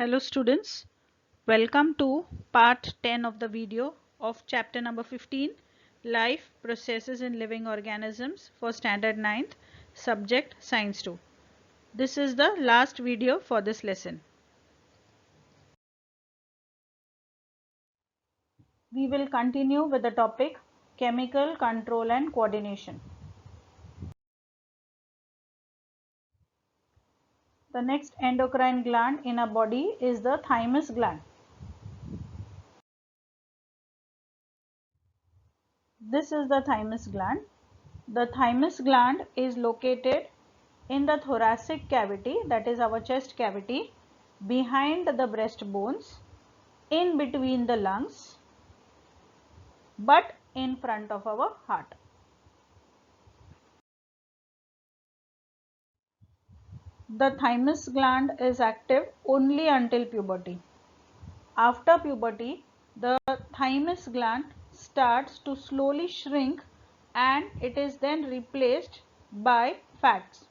Hello students, welcome to part 10 of the video of chapter number 15, Life Processes in Living Organisms for Standard 9th, subject Science 2. This is the last video for this lesson. We will continue with the topic Chemical Control and Coordination. The next endocrine gland in a body is the thymus gland. This is the thymus gland. The thymus gland is located in the thoracic cavity, that is our chest cavity, behind the breastbones, in between the lungs, but in front of our heart. The thymus gland is active only until puberty. After puberty, the thymus gland starts to slowly shrink and it is then replaced by fats.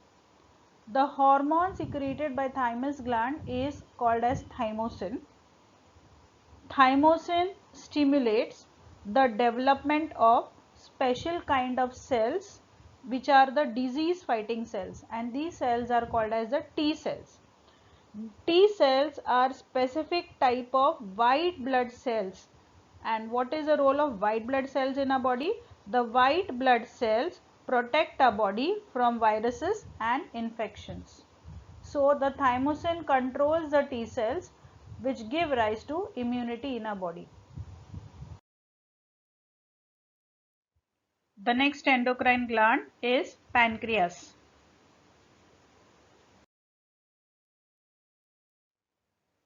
The hormone secreted by thymus gland is called as thymosin. Thymosin stimulates the development of special kind of cells which are the disease fighting cells, and these cells are called as the T cells. T cells are specific type of white blood cells. And what is the role of white blood cells in our body? The white blood cells protect our body from viruses and infections. So the thymosin controls the T cells which give rise to immunity in our body. The next endocrine gland is pancreas.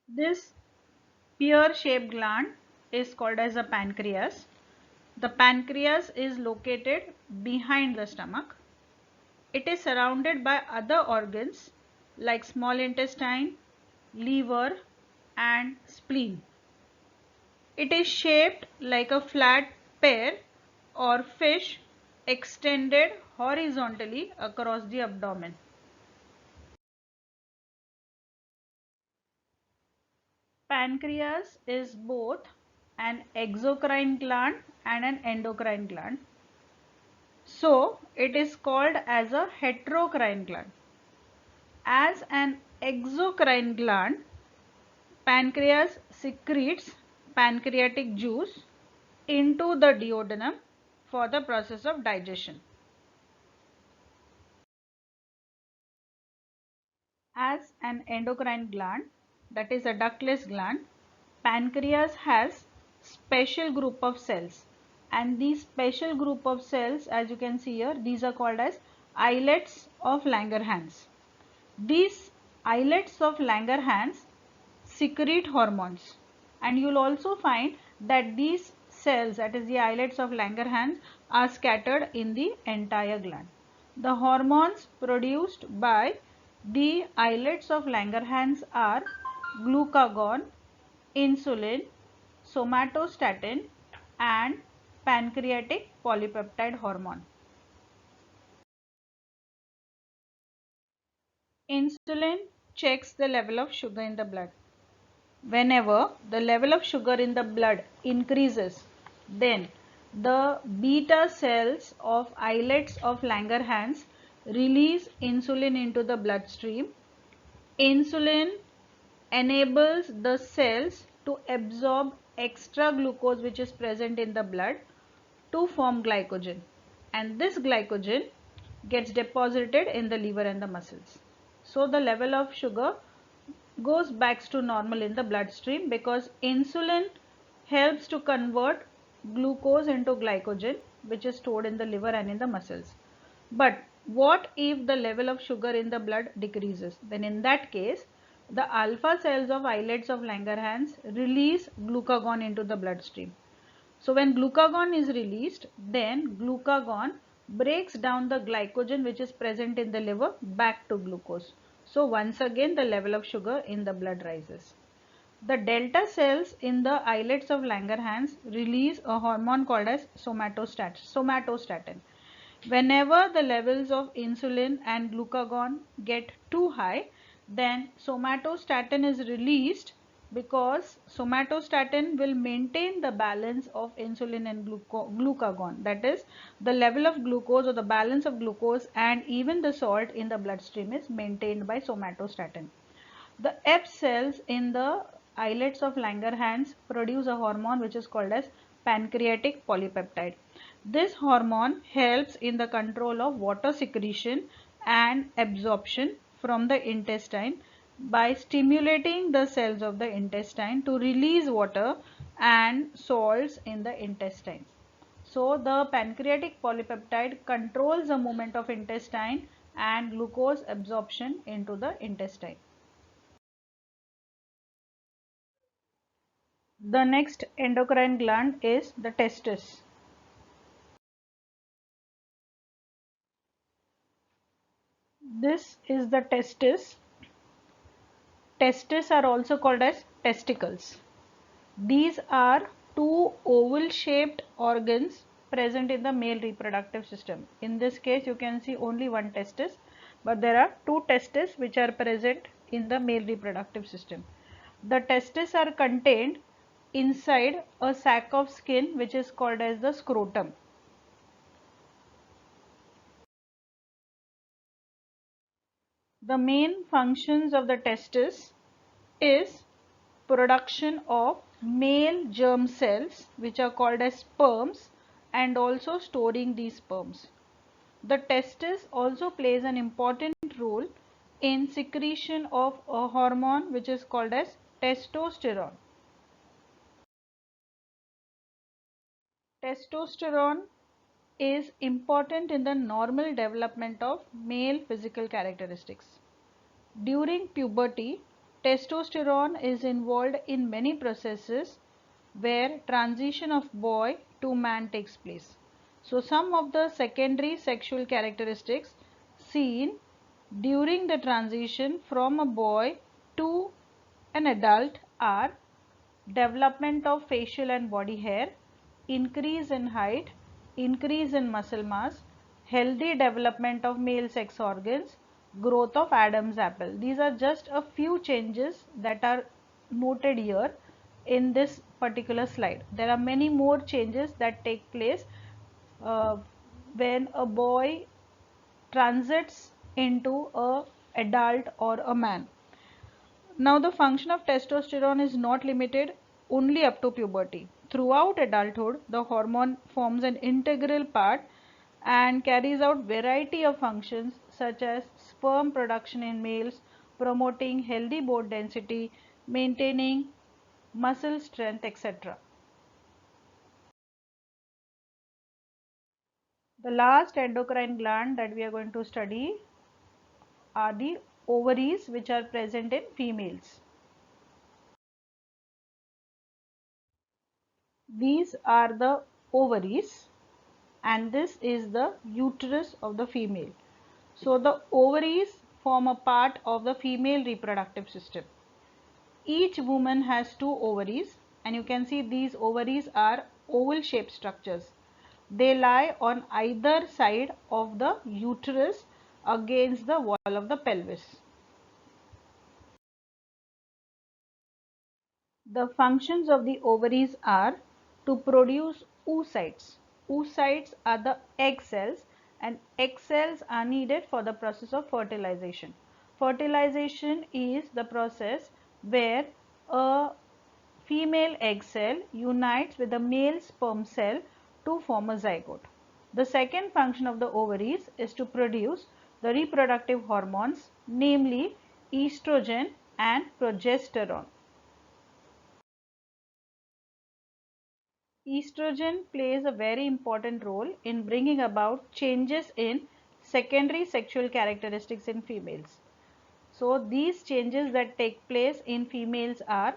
This pear-shaped gland is called as a pancreas. The pancreas is located behind the stomach. It is surrounded by other organs like small intestine, liver, and spleen. It is shaped like a flat pear or fish extended horizontally across the abdomen. Pancreas is both an exocrine gland and an endocrine gland. So it is called as a heterocrine gland. As an exocrine gland, pancreas secretes pancreatic juice into the duodenum for the process of digestion. As an endocrine gland, that is a ductless gland, pancreas has special group of cells, and these special group of cells, as you can see here, these are called as islets of Langerhans. These islets of Langerhans secrete hormones, and you will also find that these cells, that is the islets of Langerhans, are scattered in the entire gland. The hormones produced by the islets of Langerhans are glucagon, insulin, somatostatin, and pancreatic polypeptide hormone. Insulin checks the level of sugar in the blood. Whenever the level of sugar in the blood increases, then the beta cells of islets of Langerhans release insulin into the bloodstream. Insulin enables the cells to absorb extra glucose which is present in the blood to form glycogen, and this glycogen gets deposited in the liver and the muscles. So the level of sugar goes back to normal in the bloodstream because insulin helps to convert glucose into glycogen which is stored in the liver and in the muscles. But what if the level of sugar in the blood decreases? Then in that case, the alpha cells of islets of Langerhans release glucagon into the bloodstream. So when glucagon is released, then glucagon breaks down the glycogen which is present in the liver back to glucose. So once again the level of sugar in the blood rises. The delta cells in the islets of Langerhans release a hormone called as somatostatin. Whenever the levels of insulin and glucagon get too high, Then somatostatin is released because somatostatin will maintain the balance of insulin and glucagon, that is the level of glucose or the balance of glucose and even the salt in the bloodstream is maintained by somatostatin. The Epps cells in the islets of Langerhans produce a hormone which is called as pancreatic polypeptide. This hormone helps in the control of water secretion and absorption from the intestine by stimulating the cells of the intestine to release water and salts in the intestines. So the pancreatic polypeptide controls the movement of intestine and glucose absorption into the intestine. The next endocrine gland is the testis. This is the testis. Testes are also called as testicles. These are two oval shaped organs present in the male reproductive system. In this case you can see only one testis, but there are two testes which are present in the male reproductive system. The testes are contained inside a sac of skin which is called as the scrotum. The main functions of the testis is production of male germ cells which are called as sperms and also storing these sperms. The testis also plays an important role in secretion of a hormone which is called as testosterone. Testosterone is important in the normal development of male physical characteristics. During puberty, testosterone is involved in many processes where transition of boy to man takes place. So some of the secondary sexual characteristics seen during the transition from a boy to an adult are development of facial and body hair, increase in height, increase in muscle mass, healthy development of male sex organs, growth of Adam's apple. These are just a few changes that are noted here in this particular slide. There are many more changes that take place uh, when a boy transits into a adult or a man. Now the function of testosterone is not limited only up to puberty. Throughout adulthood, the hormone forms an integral part and carries out variety of functions such as sperm production in males, promoting healthy bone density, maintaining muscle strength, etc. The last endocrine gland that we are going to study are the ovaries, which are present in females. These are the ovaries and this is the uterus of the female. So the ovaries form a part of the female reproductive system. Each woman has two ovaries and you can see these ovaries are oval shaped structures. They lie on either side of the uterus against the wall of the pelvis. The functions of the ovaries are to produce oocytes. Oocytes are the egg cells and egg cells are needed for the process of fertilization. Fertilization is the process where a female egg cell unites with a male sperm cell to form a zygote. The second function of the ovaries is to produce the reproductive hormones, namely estrogen and progesterone. Estrogen plays a very important role in bringing about changes in secondary sexual characteristics in females. So these changes that take place in females are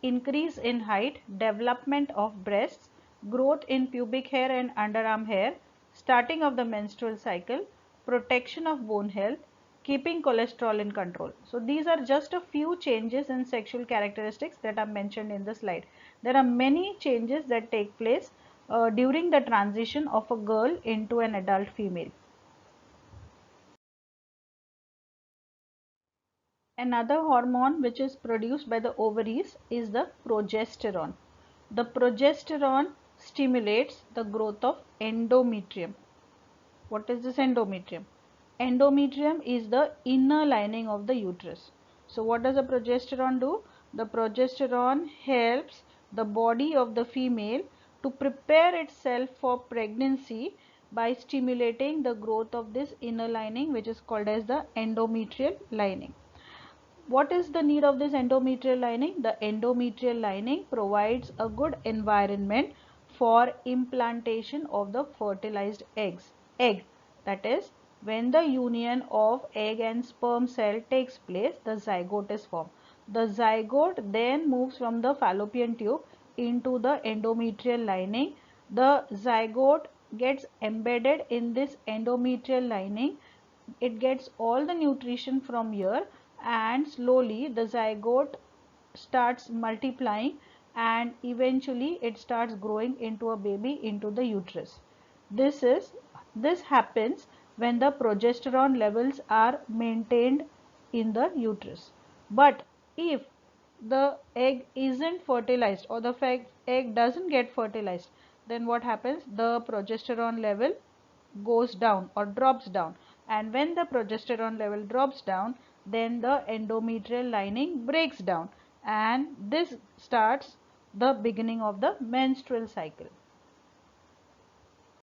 increase in height, development of breasts, growth in pubic hair and underarm hair, starting of the menstrual cycle, protection of bone health, keeping cholesterol in control. So these are just a few changes in sexual characteristics that are mentioned in the slide. There are many changes that take place during the transition of a girl into an adult female. Another hormone which is produced by the ovaries is the progesterone. The progesterone stimulates the growth of endometrium. What is this endometrium? Endometrium is the inner lining of the uterus. So what does the progesterone do? The progesterone helps the body of the female to prepare itself for pregnancy by stimulating the growth of this inner lining, which is called as the endometrial lining. What is the need of this endometrial lining? The endometrial lining provides a good environment for implantation of the fertilized egg. That is, when the union of egg and sperm cell takes place, the zygote is formed. The zygote then moves from the fallopian tube into the endometrial lining. The zygote gets embedded in this endometrial lining. It gets all the nutrition from here, and slowly the zygote starts multiplying, and eventually it starts growing into a baby into the uterus. This happens when the progesterone levels are maintained in the uterus. But if the egg isn't fertilized, or the egg doesn't get fertilized, then what happens? The progesterone level goes down or drops down, and when the progesterone level drops down, then the endometrial lining breaks down, and this starts the beginning of the menstrual cycle.